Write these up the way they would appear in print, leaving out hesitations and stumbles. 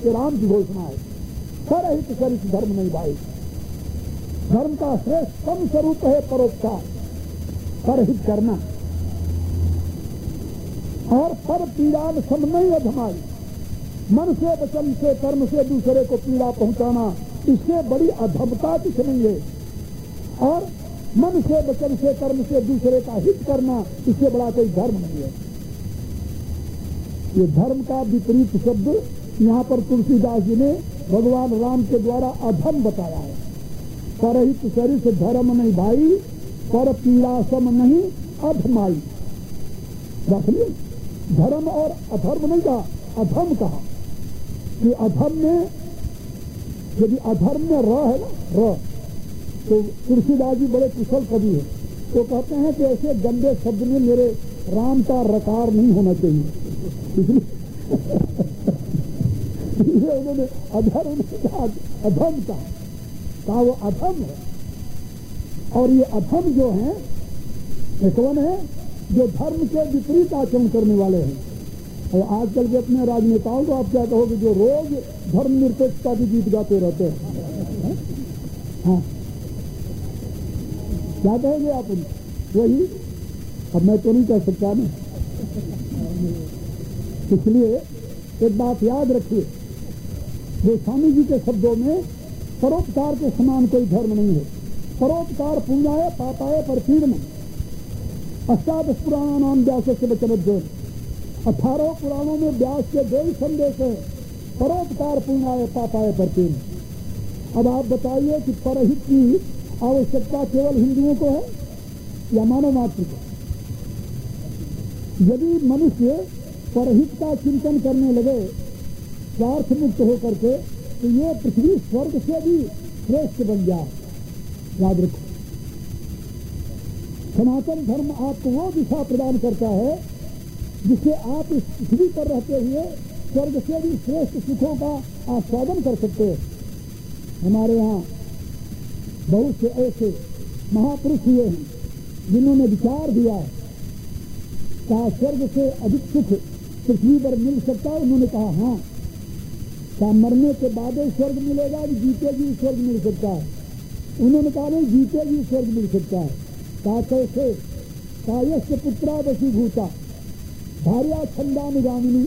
ये राम की घोषणा है। परहित सरित धर्म नहीं भाई। धर्म का श्रेष्ठतम स्वरूप है परोपकार, परहित करना, और पर पीड़ा सम नहीं अधमाई। मन से वचन से कर्म से दूसरे को पीड़ा पहुंचाना, इससे बड़ी अधमता कुछ नहीं है। और मन से वचन से कर्म से दूसरे का हित करना, इससे बड़ा कोई धर्म नहीं है। ये धर्म का विपरीत शब्द यहाँ पर तुलसीदास जी ने भगवान राम के द्वारा अधम बताया है। परहित सरिस धर्म नहीं भाई, पर पीड़ा सम नहीं अधमाई। रखिए, धर्म और अधर्म नहीं कहा, अधम कहा। कि अधम में, यदि अधर्म में र है ना, र, तो तुलसीदास जी बड़े कुशल कवि है, तो कहते हैं कि ऐसे गंदे शब्द में मेरे राम का रकार नहीं होना चाहिए, इसलिए उन्होंने अधर्म कहा, अधम कहा वो अधम है। और ये अधम जो है ये कौन है? जो धर्म के विपरीत आचरण करने वाले हैं। और आजकल के अपने राजनेताओं को आप क्या कहोगे, जो रोज धर्म निरपेक्षता के गीत गाते रहते हैं। हाँ, क्या कहेंगे आप उनको? वही, अब मैं तो नहीं कह सकता ना। इसलिए एक बात याद रखिए, गोस्वामी जी के शब्दों में परोपकार के समान कोई धर्म नहीं है। परोपकार पुण्याय पापाय परपीड़न। अष्टादश पुराणानाम व्यास से वचनोद्वयन। 18 पुराणों में व्यास के 2 ही संदेश है, परोपकार पुण्याय पापाय परपीड़न। अब आप बताइए कि परहित की आवश्यकता केवल हिंदुओं को है या मानव मात्र को? यदि मनुष्य परहित का चिंतन करने लगे स्वार्थ मुक्त होकर के, तो ये पृथ्वी स्वर्ग से भी श्रेष्ठ बन जाए। याद रखो, सनातन धर्म आपको वो दिशा प्रदान करता है जिससे आप इस पृथ्वी पर रहते हुए स्वर्ग से भी श्रेष्ठ सुखों का आस्वादन कर सकते हैं। हमारे यहाँ बहुत से ऐसे महापुरुष हुए हैं जिन्होंने विचार दिया है क्या स्वर्ग से अधिक सुख पृथ्वी पर मिल सकता है? उन्होंने कहा हाँ। क्या मरने के बाद ही स्वर्ग मिलेगा कि जीते जी स्वर्ग मिल सकता है? उन्होंने कहा नहीं, जीते जी स्वर्ग मिल सकता है। कहा कैसे? कायस्य पुत्रा वशीभूता भार्या छंदानुगामिनी,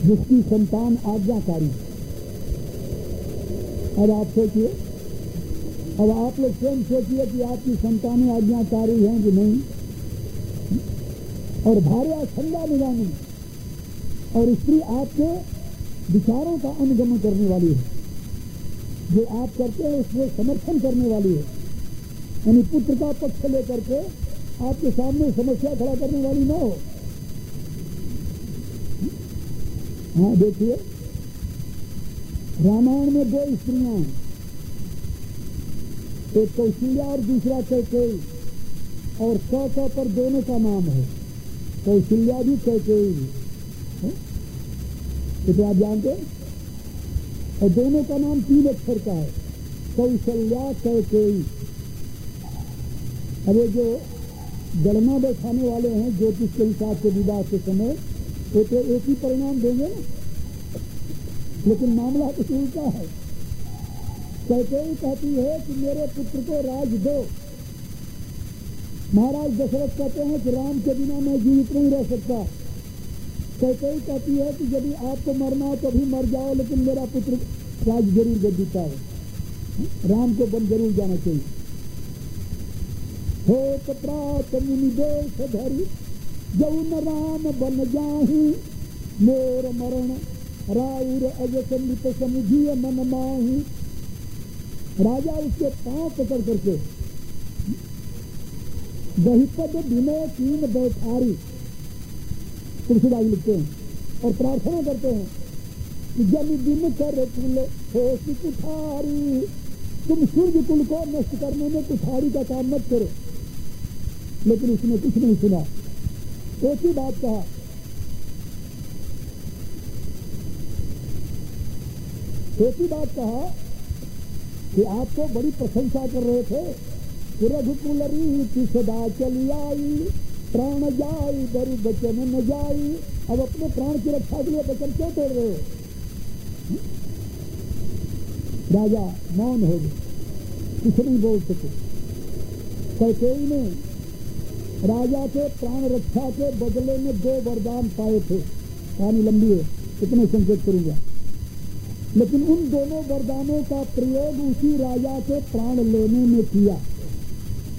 जिसकी संतान आज्ञाकारी। अब आप सोचिए, अब आप लोग स्वयं सोचिए कि आपकी संतानें आज्ञाकारी हैं कि नहीं। और भार्या छंदानुगामिनी, और स्त्री आपके विचारों का अनुगमन करने वाली है, जो आप करते हैं उसमें समर्थन करने वाली है। यानी पुत्र का पक्ष लेकर के आपके सामने समस्या खड़ा करने वाली ना हो। हाँ देखिए, रामायण में 2 स्त्रियां हैं, एक कौशल्या और दूसरा कैकेयी, और क पर दोनों का नाम है, कौशल्या भी कैकेयी भी, तो आप जानते हैं। और दोनों का नाम 3 अक्षर का है, कौशल्या कैकेयी। अब ये जो गणना बैठाने वाले हैं ज्योतिष के हिसाब से विवाह के समय, वो तो एक ही परिणाम देंगे ना, लेकिन मामला कुछ उल्टा है। कैकेयी कहती है कि मेरे पुत्र को राज दो। महाराज दशरथ कहते हैं कि राम के बिना मैं जीवित नहीं रह सकता। कैकेयी कहती है कि यदि आपको मरना हो तो भी मर जाओ, लेकिन मेरा पुत्र राज जरूर गद्दी पाए, राम को बन जरूर जाना चाहिए। हो प्रात मुनि देश धरी जौन राम बन जाही, मोर मरण राउर अज समृत समुझिए मन माही। राजा उसके पांव पकड़ करके दहिपद विनय कीन बैठारी, तुलसीदास लिखते हैं और प्रार्थना करते हैं कि जब दिन कर कुल हो कुठारी, तुम सूर्य कुल को नष्ट करने में कुठारी का काम मत करो। लेकिन उसने कुछ नहीं सुना, एक ही बात कहा, एक ही बात कहा कि आपको बड़ी प्रशंसा कर रहे थे कि रघुकुल रीति सदा चली आई, प्राण जाई बरु वचन न जाई। अब अपने प्राण की रक्षा के लिए वचन क्यों तोड़ रहे हो? राजा मौन हो गए, कुछ नहीं बोल सके। कैकेयी ने राजा के प्राण रक्षा के बदले में 2 वरदान पाए थे। कहानी लंबी है, इतने संकेत करूंगा। लेकिन उन दोनों वरदानों का प्रयोग उसी राजा के प्राण लेने में किया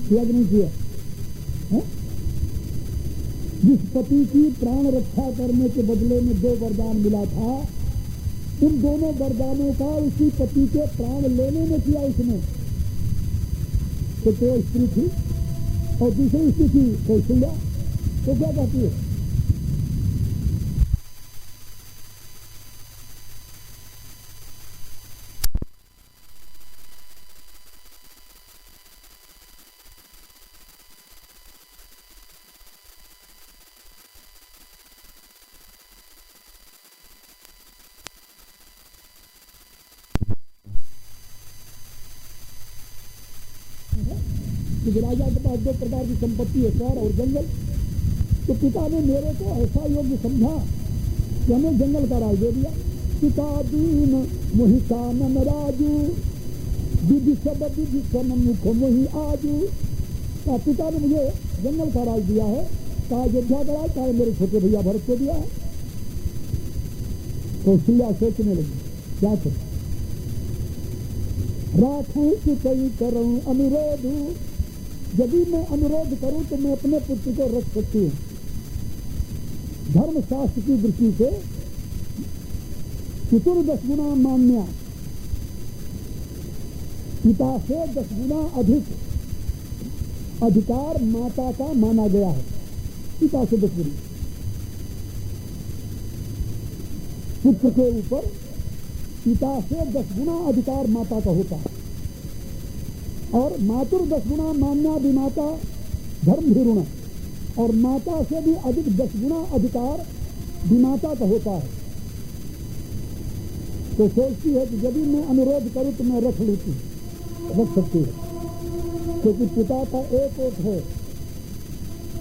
कि नहीं किया? है? जिस पति की प्राण रक्षा करने के बदले में 2 वरदान मिला था, उन दोनों वरदानों का उसी पति के प्राण लेने में किया उसने। तो स्त्री थी और दूसरी स्त्री थी कौशल्या। तो क्या कहती है? राजा के पास 2 प्रकार की संपत्ति है, शहर और जंगल। तो पिता ने मेरे को ऐसा योग्य समझा कि हमें जंगल का राज दे दिया। पिता दीन मोहि कानन राजू, विधि सब विधि सन मुख मोहि आजू। का पिता ने मुझे जंगल का राज दिया है, कहा अयोध्या का राज, कहा मेरे छोटे भैया भरत को दिया है। कौशल्या सोचने लगी क्या करूं? राखूं कि कहीं करूं अनुरोध, यदि मैं अनुरोध करूं तो मैं अपने पुत्र को रख सकती हूं। धर्मशास्त्र की दृष्टि से पितुर 10 गुना मान्या, पिता से 10 गुना अधिक अधिकार माता का माना गया है। पिता से 10 गुना पुत्र के ऊपर पिता से 10 गुना अधिकार माता का होता है। और मातुर 10 गुना मान्या विमाता धर्म भीरुण, और माता से भी अधिक 10 गुना अधिकार विमाता का होता है। तो सोचती है कि यदि मैं अनुरोध करूं तो मैं रख सकती हूं, क्योंकि पिता का 1 ओट है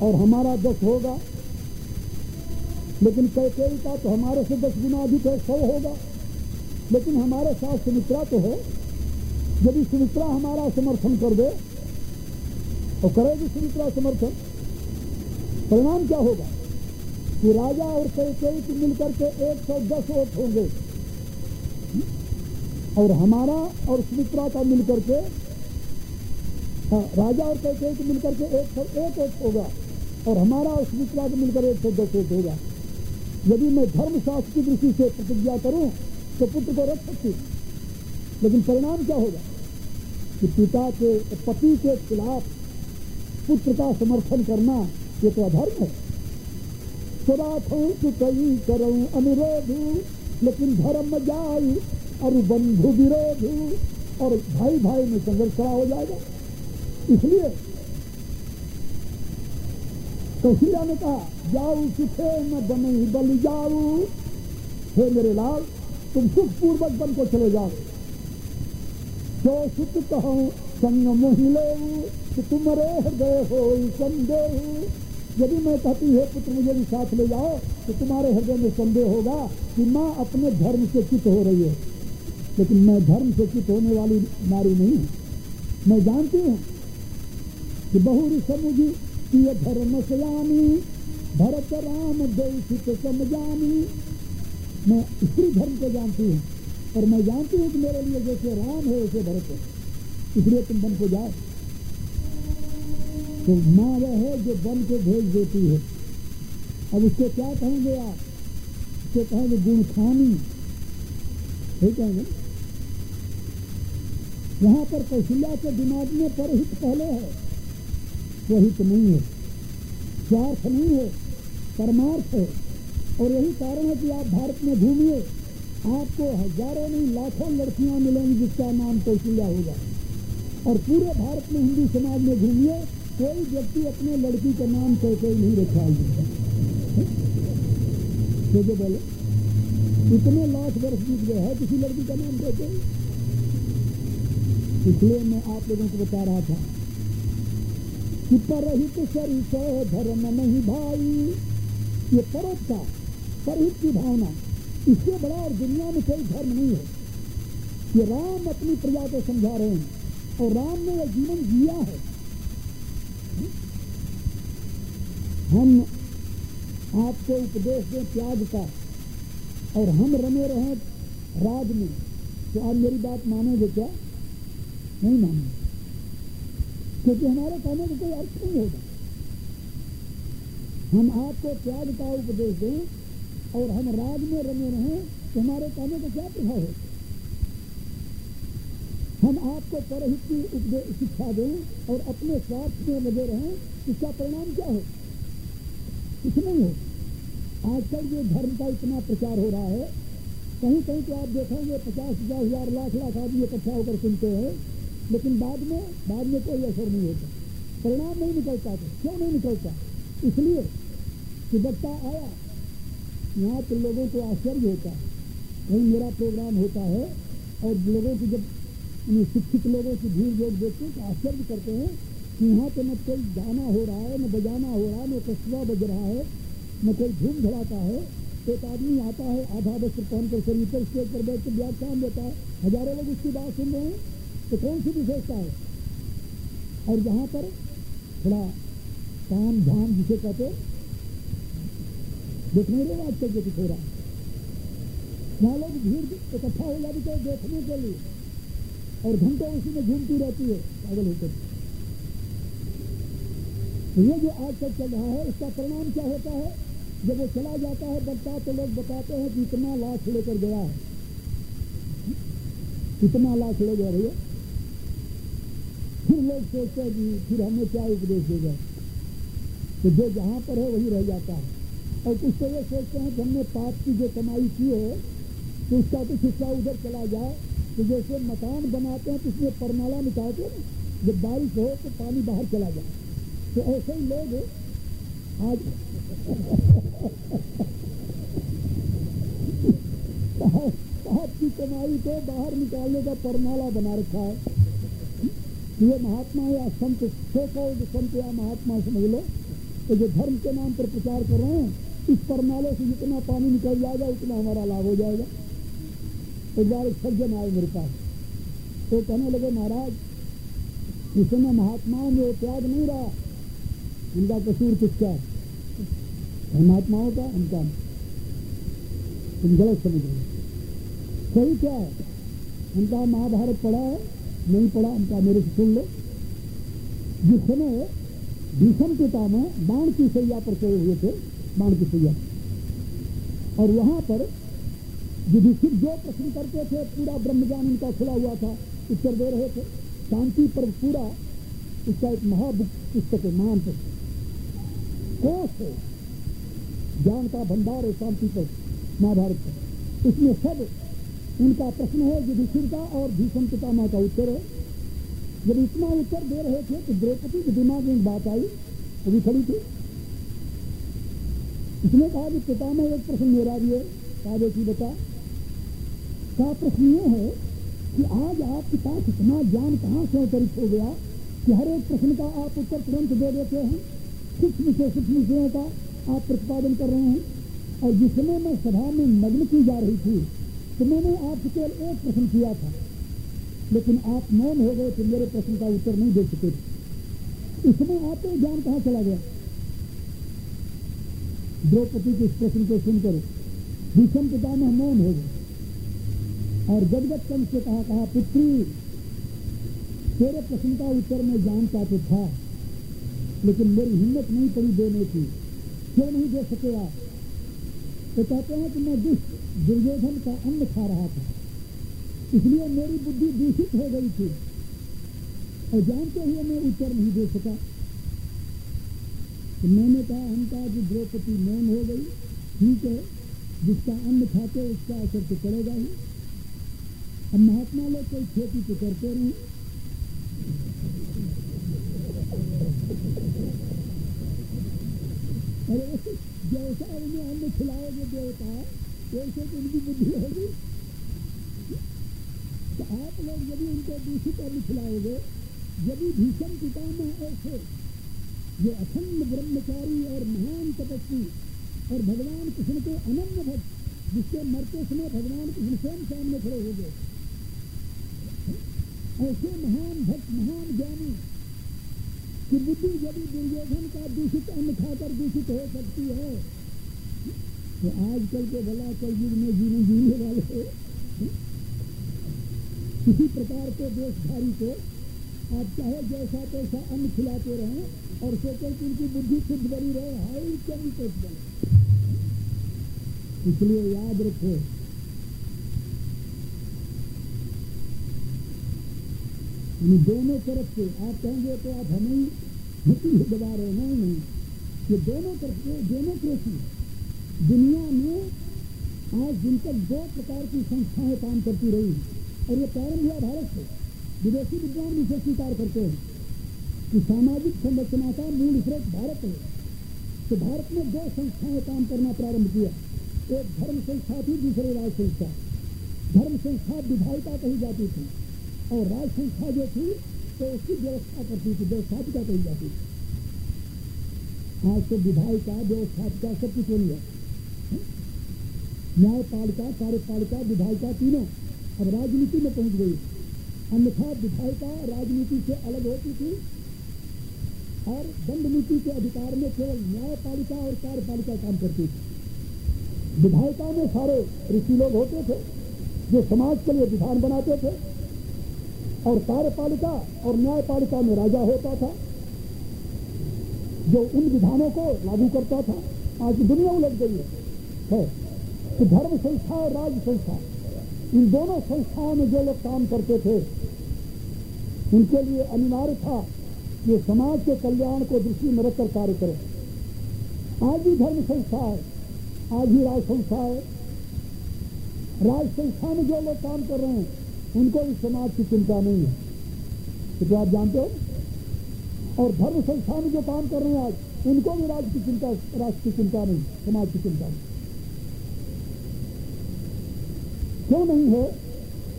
और हमारा 10 होगा। लेकिन कैकेयी का तो हमारे से 10 गुना अधिक है, 100 होगा। लेकिन हमारे साथ सुमित्रा तो है। यदि सुमित्रा हमारा समर्थन कर दे, और करेगी सुमित्रा समर्थन, परिणाम क्या होगा कि राजा और कैकेयी की मिलकर के 110 वोट होंगे, और हमारा और सुमित्रा का मिलकर के, राजा और कैकेयी की मिलकर के 101 वोट होगा, और हमारा और सुमित्रा का मिलकर 110 वोट होगा। यदि मैं धर्मशास्त्र की दृष्टि से प्रतिज्ञा करूं तो पुत्र को रख सकती हूं, लेकिन परिणाम क्या होगा कि पिता के पति के खिलाफ पुत्र का समर्थन करना ये तो अधर्म है। राखूं कि कहीं करूं अनुरोध, लेकिन धर्म जाई और बंधु विरोध, और भाई भाई में संघर्ष खड़ा हो जाएगा। इसलिए कौशल्या ने कहा, जाऊ सुखे न बने बलि जाऊ। हे मेरे लाल, तुम सुख पूर्वक वन को चले जाओ। जो सुख कहूं संग मोहिले, कि तुम रह गए हो संदेह। यदि मैं कहती है पुत्र मुझे भी साथ ले जाओ, तो तुम्हारे हृदय में संदेह होगा कि माँ अपने धर्म से चित हो रही है। लेकिन मैं धर्म से चित होने वाली नारी नहीं हूं। मैं जानती हूं कि बहुरी समुझी प्रिय धर्म सयानी, भरत राम देशित समझानी। मैं स्त्री धर्म को जानती हूँ, और मैं जानती हूँ कि मेरे लिए जैसे राम है वैसे भरत है। इसलिए तुम वन को जाओ। तो माँ वह है जो वन को भेज देती है। अब उसको क्या कहेंगे आप? उसको कहेंगे गुणखानी, ठीक है। यहाँ पर कौशल्या के दिमाग में परहित पहले है, स्वहित नहीं है, स्वार्थ नहीं है, परमार्थ है। और यही कारण है कि आप भारत में घूमिए, आपको हजारों नहीं लाखों लड़कियां मिलेंगी जिसका नाम कौशल्या होगा। और पूरे भारत में हिंदू समाज में घूमिए, कोई व्यक्ति अपने लड़की का नाम कैकेयी नहीं रखा है। जो बोले इतने लाख वर्ष बीत गए हैं, किसी लड़की का नाम कैकेयी। इसलिए मैं आप लोगों को बता रहा था कि परहित सरित धर्म नहीं भाई। ये परोपकार, परहित की भावना, इससे बड़ा और दुनिया में कोई धर्म नहीं है। ये राम अपनी प्रजा को समझा रहे हैं और राम ने यह जीवन जिया है। हम आपको उपदेश दें त्याग का और हम रमे रहें राज में, तो आप मेरी बात मानोगे क्या? नहीं मानोगे, क्योंकि हमारे कहने का कोई अर्थ नहीं होगा। हम आपको त्याग का उपदेश दें और हम राज में रमे रहें, तो हमारे कहने का क्या प्रभाव होगा? हम आपको परहित की शिक्षा दें और अपने स्वार्थ में लगे रहें, इसका परिणाम क्या हो? कुछ नहीं हो। आजकल जो धर्म का इतना प्रचार हो रहा है, कहीं कहीं तो आप देखेंगे 50,000 लाख आदमी इकट्ठा होकर सुनते हैं, लेकिन बाद में कोई असर नहीं होता, परिणाम नहीं निकलता। तो क्यों नहीं निकलता? इसलिए कि वक्ता आया, यहाँ तो लोगों को आश्चर्य होता है। कहीं मेरा प्रोग्राम होता है और लोगों की जब शिक्षित लोगों की भीड़ लोग देखते हैं तो आश्चर्य करते हैं कि यहाँ तो न कोई गाना हो रहा है, न बजाना हो रहा है, न कस्बा बज रहा है, न कोई धूम धड़ाता है। एक आदमी आता है आधा वस्त्र पहनकर शरीर पर स्टेज पर बैठ कर व्याख्यान देता है, हजारों लोग उसकी बात सुन रहे हैं, तो कौन सी विशेषता है? और जहाँ पर थोड़ा काम धाम जिसे कहते देखने रहे आजकल जो कुछ हो रहा है, वहाँ लोग भीड़ इकट्ठा हो जाती है देखने के लिए और घंटों उसी में घूमती रहती है पागल होकर। ये जो आजकल चल रहा है, इसका परिणाम क्या होता है? जब वो चला जाता है बच्चा, तो लोग बताते हैं कि इतना लाख लेकर गया है, इतना लाख ले गया भैया। फिर लोग सोचते हैं कि फिर हमें क्या उपदेश देगा? तो जो जहाँ पर है वही रह जाता है। और कुछ तो ये सोचते हैं कि हमने पाप की जो कमाई की है तो उसका कुछ हिस्सा उधर चला जाए। तो जैसे मकान बनाते हैं तो उसमें परनाला निकालते हैं, जब बारिश हो तो पानी बाहर चला जाए, तो ऐसे ही लोग आज पाप की कमाई को बाहर निकालने का परनाला बना रखा है। ये महात्मा या संत, संत या महात्मा समझ लो, तो जो धर्म के नाम पर प्रचार कर रहे हैं, इस परनाले से जितना पानी निकल जाएगा उतना हमारा लाभ हो जाएगा। एक बार एक सज्जन आए मेरे पास, तो कहने लगे महाराज इस समय महात्माओं में वो त्याग नहीं रहा, उनका कसूर कुछ क्या है? महात्माओं का उनका तुम गलत समझ रहे, सही क्या है? उनका महाभारत पढ़ा है? नहीं पढ़ा? उनका मेरे से सुन लो। जिस समय भीषम पितामह बाण की सैया पर सोए हुए थे, बाण की सैया, और वहां पर युधिष्ठिर जो प्रश्न करते थे पूरा ब्रह्मज्ञान उनका खुला हुआ था, उत्तर दे रहे थे। शांति पर पूरा उसका एक महाबुक पुस्तक है, महान कोश है, ज्ञान का भंडार है शांति पर, महाभारत पर। उसमें सब उनका प्रश्न है युधिष्ठिर का और भीष्म पितामह का उत्तर है। जब इतना उत्तर दे रहे थे तो द्रौपदी के दिमाग में बात आई, अभी खड़ी थी। उसने कहा कि पितामह एक प्रश्न मेरा भी है। कहा देखिए बता। का प्रश्न ये है कि आज आपके पास इतना ज्ञान कहाँ से अवतरित हो गया कि हर एक प्रश्न का आप उत्तर तुरंत दे देते हैं, सूक्ष्म से सूक्ष्म विषयों का आप प्रतिपादन कर रहे हैं। और जिस समय मैं सभा में नग्न की जा रही थी तो मैंने आपसे केवल एक प्रश्न किया था, लेकिन आप मौन हो गए तो मेरे प्रश्न का उत्तर नहीं दे सके। इसमें आपको ज्ञान कहाँ चला गया? द्रौपदी के इस प्रश्न को सुनकर भीष्म पितामह मौन हो गए और गदगद कंठ से कहा पुत्री, तेरे प्रश्न का उत्तर मैं जानता तो था, लेकिन मेरी हिम्मत नहीं पड़ी देने की। क्यों नहीं दे सके आप? तो कहते हैं कि मैं दुर्योधन का अन्न खा रहा था, इसलिए मेरी बुद्धि दूषित हो गई थी और जानते हुए मैं उत्तर नहीं दे सका। तो मैंने कहा, हम कहा कि द्रौपदी मौन हो गई, ठीक है, जिसका अन्न खाते उसका असर तो पड़ेगा ही। अब महात्मा लोग कोई खेती तो करते नहीं, अरे जैसा उन्हें अन्न खिलाओगे देवता वैसे तो उनकी बुद्धि होगी। तो आप लोग यदि उनको दूषित अन्न खिलाओगे, यदि भीष्म पितामह ऐसे जो अखंड ब्रह्मचारी और महान तपस्वी और भगवान कृष्ण के अनन्य भक्त, जिसके मरते समय भगवान कृष्ण स्वयं सामने खड़े हो गए, ऐसे महान भक्त, महान ज्ञानी कि बुद्धि यदि दुर्योधन का दूषित अन्न खाकर दूषित हो सकती है, तो आजकल के भला कलयुग में जीने वाले किसी प्रकार के देशधारी को आप चाहे जैसा तैसा अन्न खिलाते रहें और सोचें कि उनकी बुद्धि शुद्ध बनी रहे, हाई कभी बने। इसलिए याद रखो, इन दोनों तरफ से आप कहेंगे तो आप हमें ही दबा रहे, नहीं, ये दोनों तरफ से डेमोक्रेसी दुनिया में आज दिन तक 2 प्रकार की संस्थाएं काम करती रही, और ये प्रारंभ हुआ भारत से। विदेशी विद्वान भी इसे स्वीकार करते हैं कि सामाजिक संरचना का मूल स्रोत भारत है। तो भारत में 2 संस्थाएं काम करना प्रारंभ किया, एक धर्म संस्था थी, दूसरी राज संस्था। धर्म संस्था विधायिका कही जाती थी, और राज संस्था जो थी तो उसकी व्यवस्था करती थी, व्यवस्थापिका कही जाती थी। आज तो विधायिका, व्यवस्थापिका सब कुछ हो गया, न्यायपालिका, कार्यपालिका, विधायिका तीनों अब राजनीति में पहुंच गई। अन्यथा विधायिका राजनीति से अलग होती थी, और दंड नीति के अधिकार में केवल न्यायपालिका और कार्यपालिका काम करती थी। विधायिका में सारे ऋषि लोग होते थे जो समाज के लिए विधान बनाते थे, और कार्यपालिका और न्यायपालिका में राजा होता था जो उन विधानों को लागू करता था। आज दुनिया उलट गई है। तो धर्म संस्था और राज संस्था, इन दोनों संस्थाओं में जो लोग काम करते थे उनके लिए अनिवार्य था कि समाज के कल्याण को दृष्टि में रखकर कार्य करें। आज भी धर्म संस्था है, आज भी राज संस्था है। राज संस्था में जो लोग काम कर रहे हैं उनको भी समाज की चिंता नहीं है, तो आप जानते हो। और धर्म संस्था में जो काम कर रहे हैं आज, उनको भी राष्ट्र की चिंता नहीं, समाज की चिंता नहीं। क्यों नहीं है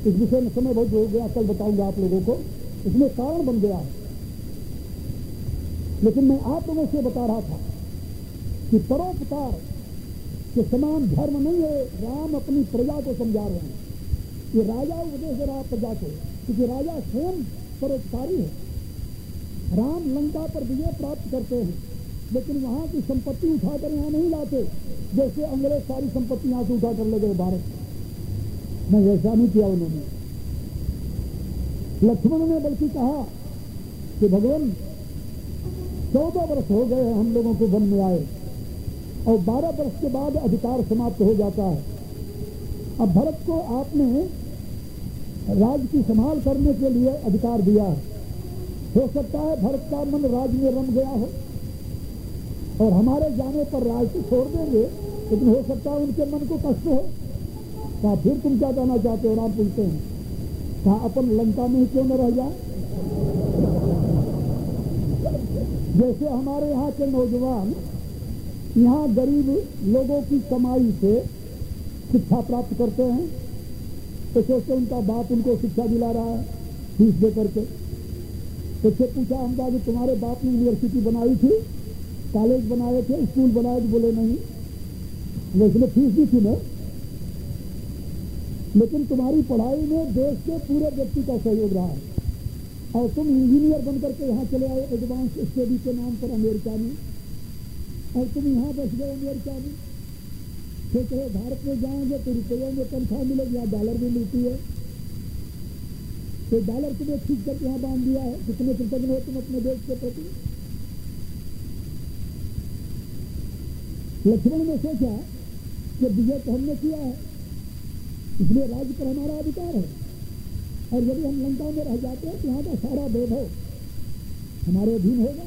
इस विषय में समय बहुत हो गया, कल बताऊंगा आप लोगों को। इसमें कारण बन गया है, लेकिन मैं आप लोगों से बता रहा था कि परोपकार के समान धर्म नहीं है। राम अपनी प्रजा को समझा रहे हैं, ये राजा उपदेश दे रहा प्रजा को, क्योंकि राजा स्वयं परोपकारी है। राम लंका पर विजय प्राप्त करते हैं, लेकिन वहां की संपत्ति उठाकर यहां नहीं लाते, जैसे अंग्रेज सारी संपत्ति यहां से उठाकर ले गए भारत। नहीं, ऐसा नहीं किया उन्होंने। लक्ष्मण ने बल्कि कहा कि भगवान 14 वर्ष हो गए हम लोगों को वन में आए, और 12 वर्ष के बाद अधिकार समाप्त हो जाता है। अब भरत को आपने राज्य की संभाल करने के लिए अधिकार दिया है। हो सकता है भरत का मन राज में रम गया हो, और हमारे जाने पर राज को छोड़ देंगे, लेकिन हो सकता है उनके मन को कष्ट हो। कहा फिर तुम क्या कहना चाहते हो? राम पूछते हैं। कहा अपन लंका में ही क्यों न रह जाए। जैसे हमारे यहाँ के नौजवान यहाँ गरीब लोगों की कमाई से शिक्षा प्राप्त करते हैं, तो सोचते उनका बाप उनको शिक्षा दिला रहा है फीस दे करके। तो उससे पूछा हमका कि तुम्हारे बाप ने यूनिवर्सिटी बनाई थी, कॉलेज बनाए थे, स्कूल बनाए थे? बोले नहीं, उसमें फीस भी थी ना, लेकिन तुम्हारी पढ़ाई में देश के पूरे व्यक्ति का सहयोग रहा है, और तुम इंजीनियर बनकर के यहाँ चले आए एडवांस स्टडी के नाम पर अमेरिका में, और तुम यहाँ बस गए अमेरिका में। फिर कहे भारत में जाएंगे तो रुपयों में तनख्वाह मिलेगी, यहाँ डॉलर भी मिलती है, तो डॉलर तुम्हें ठीक करके यहाँ बांध दिया है। कितने कृतज्ञ हो तुम अपने देश के प्रति। लक्ष्मण ने सोचा कि विजय तो हमने किया है, इसलिए राज्य पर हमारा अधिकार है, और यदि हम लंका में रह जाते हैं तो यहाँ का सारा वैभव हमारे अधीन होगा।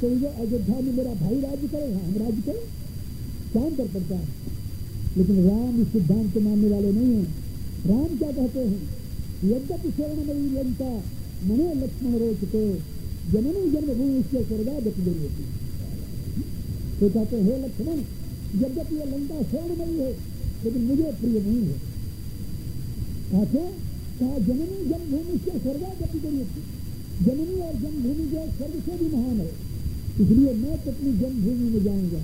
तो ये अयोध्या में मेरा भाई राज्य करे, हम राज्य करें, क्या अंतर पड़ता है। लेकिन राम इस सिद्धांत को मानने वाले नहीं हैं। राम क्या कहते हैं? यद्यपि शरणमयी लंका मने लक्ष्मण रोचते जननी जन्मभूमि इसके स्वर्गागति होती। तो कहते हैं हे लक्ष्मण, यद्यपि यह लंका शरणमयी है लेकिन मुझे प्रिय नहीं है। कहा जननी जन्मभूमि से स्वर्गागति होती। जननी और जन्मभूमि जो स्वर्ग से भी महान है, इसलिए मैं तो अपनी जन्मभूमि में जाऊंगा।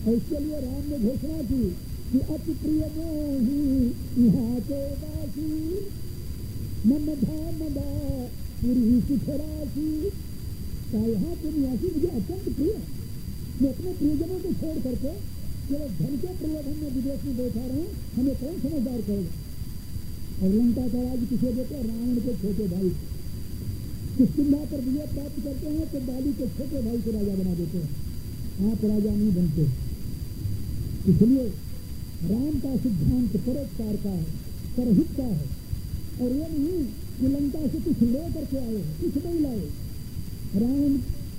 और इसके लिए राम ने घोषणा की कि अति प्रिय मोही यहाँ के वासी, मन धाम पूरी सुखरासी। यहाँ के निवासी मुझे अत्यंत प्रिय है। मैं अपने प्रियजनों को छोड़ करके केवल धन के प्रलोभन में विदेश में बैठा रहे, हमें कौन समझदार करेगा। और लंका का राज किसे देते? रावण के छोटे भाई। किष्किंधा पर विजय प्राप्त करते हैं तो बाली के छोटे भाई को राजा बना देते हैं। आप राजा नहीं बनते। इसलिए राम का सिद्धांत परोपकार का है, परहित का है। और ये नहीं कि लंका से कुछ ले करके आए, कुछ नहीं लाए। रावण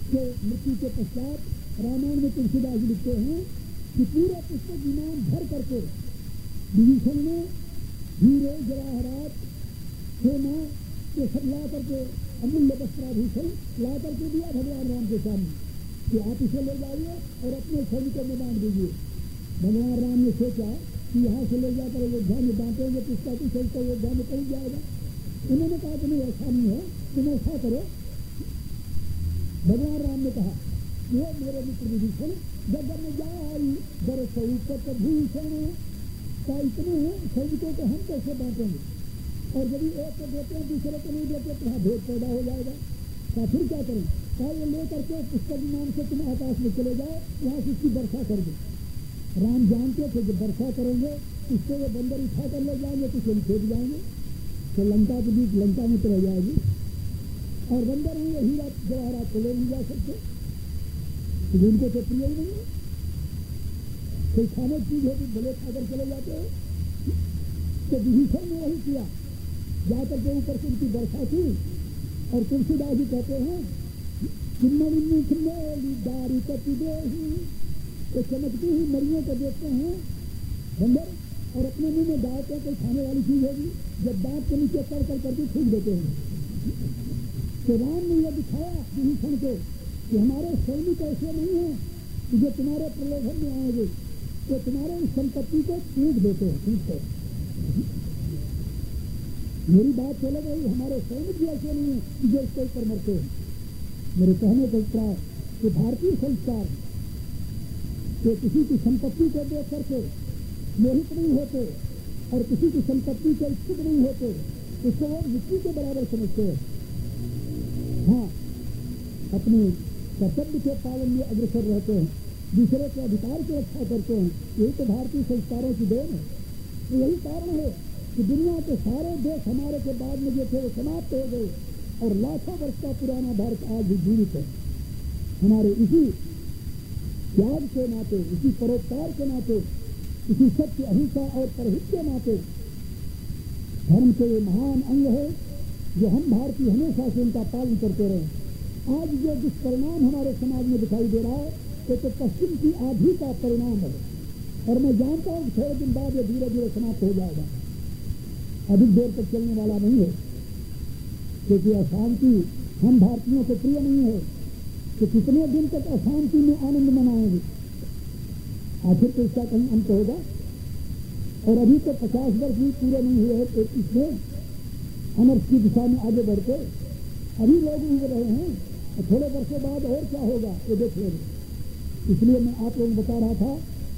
के मृत्यु के पश्चात रामायण में तुलसीदास लिखते हैं कि पूरा पुस्तक विमान भर करके विभीषण ने हीरे जवाहरात सोना ये सब ला करके अमूल्य वस्त्राभूषण ला करके दिया भगवान राम के सामने कि आप इसे ले जाइए और अपने सैनिकों में बांट दीजिए। भगवान राम ने सोचा कि यहाँ से ले जाकर अयोध्या में बांटेंगे तो इसका कुछ चलता अयोध्या में पहुंच जाएगा। उन्होंने कहा कि नहीं, ऐसा नहीं है, तुम ऐसा करो। भगवान राम ने कहा ये मेरे मित्र विभीषण गगन जाई बर सौकत भूषण का इतने सैनिकों को हम कैसे बांटेंगे? और यदि एक को देते हैं दूसरे को नहीं देते तो वहाँ भेद पैदा हो जाएगा। तो फिर क्या करें? क्या ये ले करके पुष्पक विमान से तुम आकाश में चले जाओ, यहाँ से उसकी वर्षा कर दो। राम जानते थे जब वर्षा करेंगे उसको ये बंदर उठा कर ले जाएंगे तो फिर फेंक जाएंगे तो लंका के बीच लंका में तो रह जाएगी। और बंदर होंगे हीरा जवाहरात को ले नहीं जा सकते, तो उनको तो प्रिय ही नहीं है। कोई खाने चीज है तो भले खाकर चले जाते हैं। तो विभीषण ने वही किया, जाकर के ऊपर से उनकी वर्षा की। और तुलसीदास जी कहते हैं कि मणिमुख मेली दारी कति देही, तो चमकती हुई मरियों को देखते हैं बंदर और अपने मुंह में डालते हैं कोई खाने वाली चीज होगी, जब दांत के नीचे कर करके छूट देते हैं। तो राम ने यह दिखाया विभीषण को कि हमारे सैनिक ऐसे नहीं है कि जो तुम्हारे प्रलोभन में आएंगे तो तुम्हारे संपत्ति को छूट देते हैं। छूटते मेरी बात चले गई, हमारे सैनिक भी ऐसे नहीं है कि जो इसके ऊपर मरते हैं। मेरे कहने का उत्तर कि भारतीय संस्कार कि किसी की संपत्ति को देख करके मोहित नहीं होते और किसी की संपत्ति के इच्छुक नहीं होते, उसको वो मृत्यु के बराबर समझते हैं। हाँ, अपने कर्तव्य के पालन में अग्रसर रहते हैं, दूसरे के अधिकार की रक्षा करते हैं। यही तो भारतीय संस्कारों की देन है। तो यही कारण है कि दुनिया के सारे देश हमारे के बाद में जो थे वो समाप्त हो गए और लाखों वर्ष का पुराना भारत आज भी जीवित है। हमारे इसी त्याग के नाते, इसी परोपकार के नाते, इसी सत्य अहिंसा और परहित के नाते धर्म के ये महान अंग है जो हम भारतीय हमेशा से उनका पालन करते रहे। आज जो दुष्परिणाम हमारे समाज में दिखाई दे रहा है ये तो पश्चिम की आधी का परिणाम है। और मैं जानता हूँ थोड़े दिन बाद ये धीरे धीरे समाप्त हो जाएगा, अधिक देर तक चलने वाला नहीं है। क्योंकि अशांति हम भारतीयों को प्रिय नहीं है तो कितने दिन तक अशांति में आनंद मनाएंगे? आखिर तो इसका कहीं अंत होगा। और अभी तो 50 वर्ष भी पूरे नहीं हुए हैं तो इसमें अनर्थ की दिशा में आगे बढ़ते अभी लोग उग रहे हैं और थोड़े वर्षों बाद और क्या होगा ये देख लेंगे। इसलिए मैं आप लोगों को बता रहा था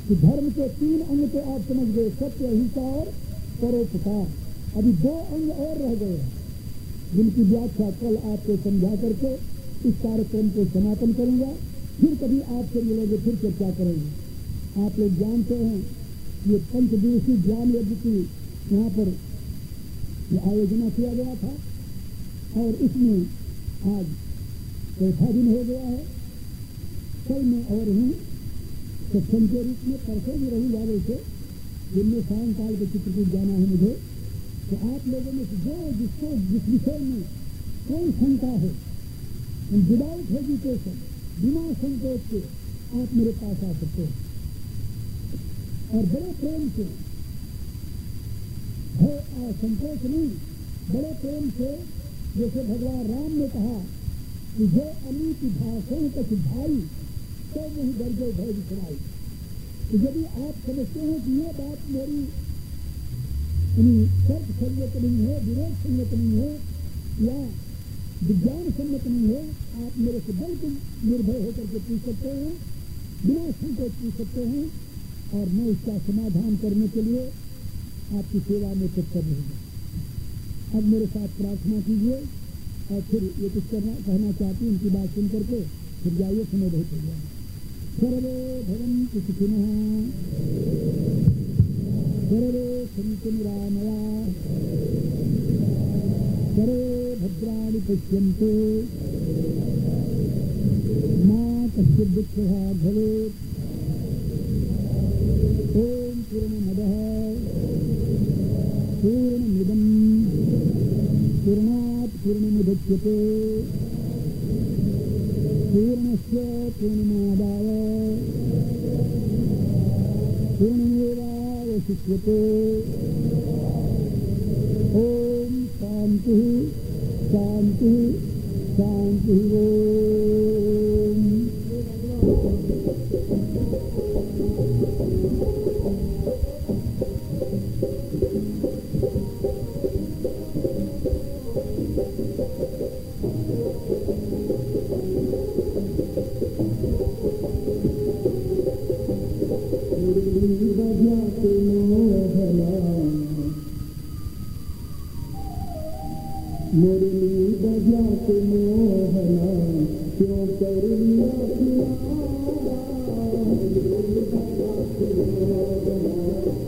कि धर्म के 3 अंग तो आप समझ गए, सत्य अहिंसा और परोपकार। अभी 2 अंग और रह गए हैं जिनकी व्याख्या कल आपको समझा करके इस कार्यक्रम को समापन करूंगा। फिर कभी आपसे मिलेंगे, फिर चर्चा करेंगे। आप लोग जानते हैं ये 5 दिवसीय ज्ञान यज्ञ की यहाँ पर आयोजना किया गया था और इसमें आज 4था दिन हो गया है। कल मैं और हूँ सत्संग के रूप में, परसों भी रही जा रही थे, जिनमें सायंकाल के चित्रकूट जाना है मुझे। तो आप लोगों में जो जिसको जिस विषय में कोई शंका है, विदाउट हेजिटेशन, बिना संकोच के आप मेरे पास आ सकते हैं और बड़े प्रेम से, है संकोच नहीं, बड़े प्रेम से, जैसे भगवान राम ने कहा कि जो अनीति भाषण कछ भाई तो वही दर्जो भय दिखलाई। तो यदि आप समझते हैं कि ये बात मेरी तर्क संगत नहीं है, विरोध संगत नहीं है, या विज्ञान सम्मत नहीं है, आप मेरे से बिल्कुल निर्भय होकर के पूछ सकते हैं, बिना संकोच पूछ सकते हैं, और मैं इसका समाधान करने के लिए आपकी सेवा में तत्पर रहूंगा। अब मेरे साथ प्रार्थना कीजिए और फिर ये कुछ कहना चाहती हूँ, उनकी बात सुन करके फिर जाइए, समय बहुत हो गया। सर्वे भवन्तु सुखिनः, सर्वे सन्तु निरामया, सर्वे भद्राणि पश्यन्तु, मा कश्चित् दुःखभाग् भवेत्। ओम पूर्णमदः पूर्णमिदं पूर्णात् पूर्णमुदच्यते, पूर्णस्य पूर्णमादाय पूर्णमेवावशिष्यते। ओम शांति शांति शांति। ओम मुरली बजा के मोहना, क्यों कर लिया किनारा, मुरली बजा के मोहना, क्यों कर लिया किनारा,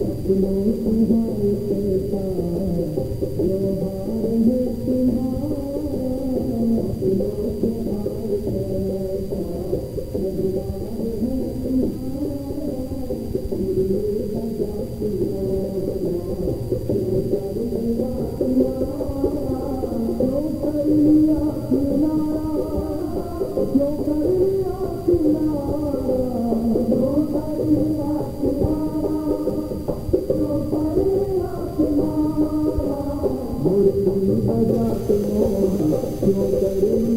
अपनों तुम्हारे कैसा व्यवहार है तुम्हारा, अपनों तुम्हारे कैसा व्यवहार है तुम्हारा, मुरली बजा के मोहना, क्यों कर लिया किनारा, क्यों कर लिया किनारा, क्यों कर लिया किनारा, क्यों कर लिया किनारा, क्यों कर लिया किनारा, मुरली बजा के मोहना, क्यों कर लिया